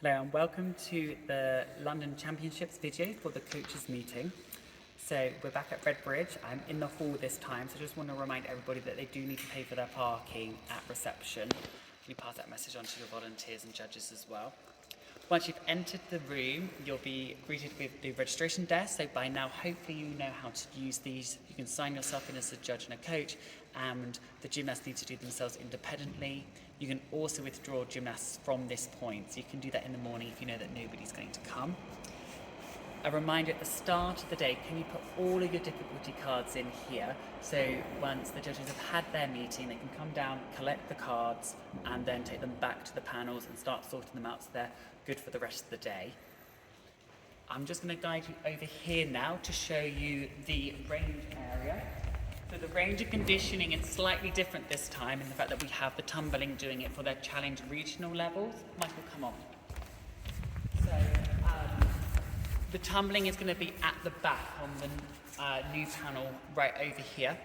Hello and welcome to the London Championships video for the coaches meeting. So we're back at Redbridge. I'm in the hall this time, so I just want to remind everybody that they do need to pay for their parking at reception. Can you pass that message on to your volunteers and judges as well? Once you've entered the room, you'll be greeted with the registration desk. So by now, hopefully you know how to use these. You can sign yourself in as a judge and a coach, and the gymnasts need to do themselves independently. You can also withdraw gymnasts from this point. So you can do that in the morning if you know that nobody's going to come. A reminder at the start of the day, can you put all of your difficulty cards in here? So once the judges have had their meeting, they can come down, collect the cards, and then take them back to the panels and start sorting them out so they're good for the rest of the day. I'm just going to guide you over here now to show you the range area. So the range of conditioning is slightly different this time in the fact that we have the tumbling doing it for their challenge regional levels. Michael, come on. So the tumbling is going to be at the back on the new panel right over here.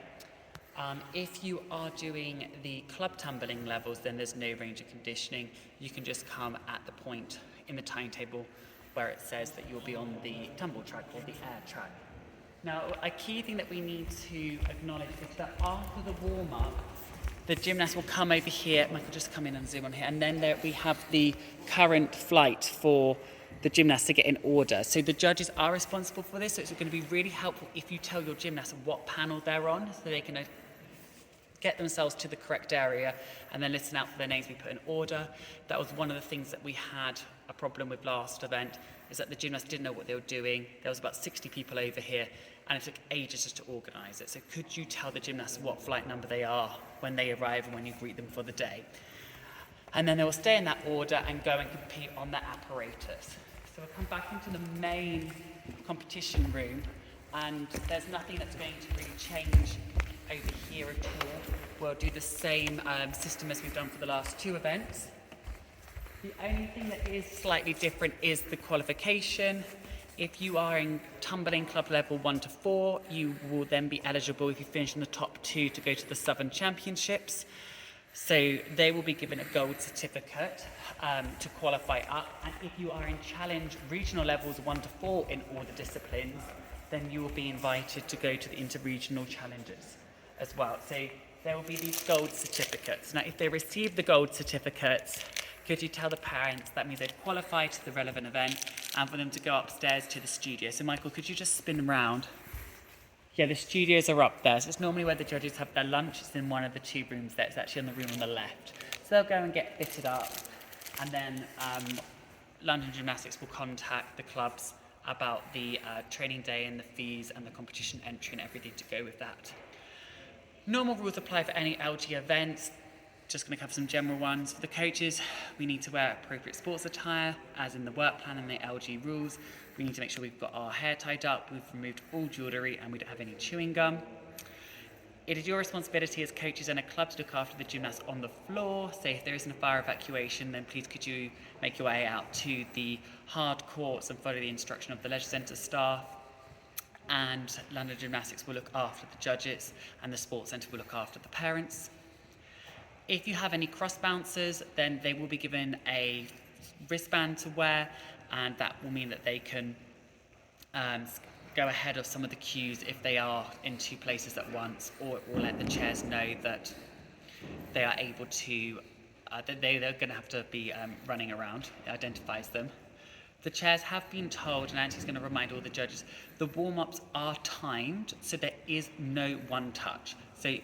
If you are doing the club tumbling levels, then there's no range of conditioning. You can just come at the point in the timetable where it says that you'll be on the tumble track or the air track. Now, a key thing that we need to acknowledge is that after the warm-up, the gymnast will come over here. Michael, just come in and zoom on here. And then there we have the current flight for the gymnasts to get in order. So the judges are responsible for this, so it's going to be really helpful if you tell your gymnasts what panel they're on, so they can get themselves to the correct area and then listen out for their names to be put in order. That was one of the things that we had a problem with last event, is that the gymnasts didn't know what they were doing. There was about 60 people over here, and it took ages just to organise it. So could you tell the gymnasts what flight number they are when they arrive and when you greet them for the day? And then they will stay in that order and go and compete on that apparatus. So we'll come back into the main competition room, and there's nothing that's going to really change over here at all. We'll do the same system as we've done for the last two events. The only thing that is slightly different is the qualification. If you are in tumbling club level 1 to 4, you will then be eligible, if you finish in the top 2, to go to the Southern Championships. So they will be given a gold certificate to qualify up. And if you are in challenge regional levels 1 to 4 in all the disciplines, then you will be invited to go to the inter-regional challenges as well. So there will be these gold certificates. Now, if they receive the gold certificates, could you tell the parents that means they'd qualify to the relevant event and for them to go upstairs to the studio? So Michael, could you just spin around? Yeah, the studios are up there. So it's normally where the judges have their lunch. It's in one of the two rooms there. It's actually in the room on the left. So they'll go and get fitted up, and then London Gymnastics will contact the clubs about the training day and the fees and the competition entry and everything to go with that. Normal rules apply for any LG events. Just going to cover some general ones. For the coaches, we need to wear appropriate sports attire, as in the work plan and the LG rules. We need to make sure we've got our hair tied up, we've removed all jewellery, and we don't have any chewing gum. It is your responsibility as coaches and a club to look after the gymnasts on the floor. So if there isn't a fire evacuation, then please could you make your way out to the hard courts and follow the instruction of the leisure centre staff. And London Gymnastics will look after the judges, and the sports centre will look after the parents. If you have any cross bouncers, then they will be given a wristband to wear, and that will mean that they can go ahead of some of the cues if they are in two places at once, or it will let the chairs know that they are able to, that they're going to have to be running around. It identifies them. The chairs have been told, and Auntie's going to remind all the judges, the warm-ups are timed, so there is no one touch. So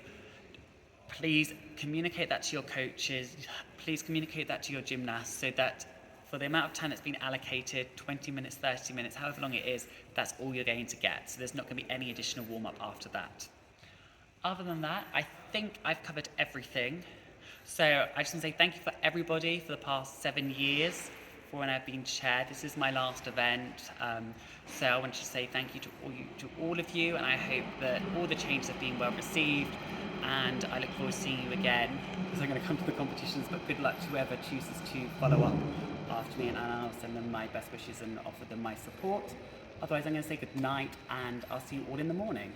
please communicate that to your coaches, please communicate that to your gymnasts, so that for the amount of time that's been allocated, 20 minutes, 30 minutes, however long it is, that's all you're going to get. So there's not going to be any additional warm-up after that. Other than that, I think I've covered everything. So I just want to say thank you for everybody for the past 7 years for when I've been chair. This is my last event. So I want to say thank you to all of you, and I hope that all the changes have been well received, and I look forward to seeing you again, because I'm going to come to the competitions, but good luck to whoever chooses to follow up after me, and I'll send them my best wishes and offer them my support. Otherwise, I'm going to say good night, and I'll see you all in the morning.